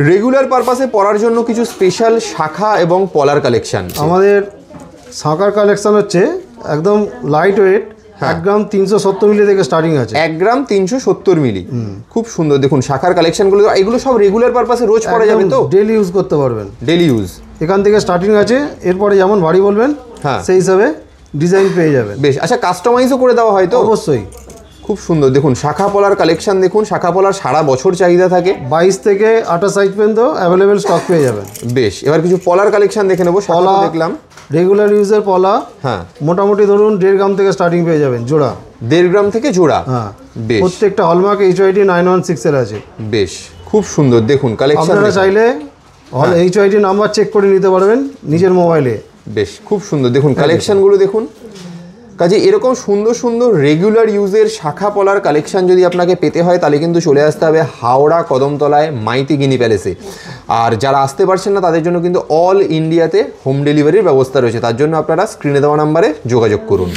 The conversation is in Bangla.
রেগুলার পারপাসে পরার জন্য কিছু স্পেশাল শাখা এবং পলার কালেকশন। আমাদের শাখার কালেকশন হচ্ছে একদম লাইট ওয়েট, 1 গ্রাম 370 মিলি থেকে স্টার্টিং আছে। 1 গ্রাম 370 মিলি, খুব সুন্দর। দেখুন শাখার কালেকশনগুলো, এগুলো সব রেগুলার পারপাসে রোজ পরা যাবে তো? ডেলি ইউজ করতে পারবেন। ডেলি ইউজ এখান থেকে স্টার্টিং আছে, এরপরে যেমন ভারী বলবেন সেই হিসাবে ডিজাইন পেয়ে যাবেন। বেশ, আচ্ছা কাস্টমাইজও করে দেওয়া হয় তো? অবশ্যই। খুব সুন্দর। দেখুন শাখা পলার কালেকশন দেখুন, শাখা পলার সারা বছর চাহিদা থাকে। 22 থেকে 28 সাইজ পর্যন্ত অ্যাভেলেবেল স্টক পেয়ে যাবেন। বেশ, এবার কিছু পলার কালেকশন দেখে নেবো। পলা দেখলাম রেগুলার ইউজের পলা, মোটামুটি ধরুন 1.5 গ্রাম থেকে স্টার্টিং পেয়ে যাবেন জোড়া। 1.5 গ্রাম থেকে জোড়া? বেশ। প্রত্যেকটা হলমার্ক HYD 916 এর আছে। বেশ, খুব সুন্দর। দেখুন কালেকশন আপনারা চাইলে HYD নাম্বার চেক করে নিতে পারবেন নিজের মোবাইলে। বেশ, খুব সুন্দর। দেখুন কালেকশনগুলো দেখুন। কাজে এরকম সুন্দর সুন্দর রেগুলার ইউজের শাখা পলার কালেকশন যদি আপনাকে পেতে হয় তাহলে কিন্তু চলে আসতে হবে হাওড়া কদমতলায় মাইতি গিনি প্যালেসে। আর যারা আসতে পারছেন না তাদের জন্য কিন্তু অল ইন্ডিয়াতে হোম ডেলিভারির ব্যবস্থা রয়েছে। তার জন্য আপনারা স্ক্রিনে দেওয়া নাম্বারে যোগাযোগ করুন।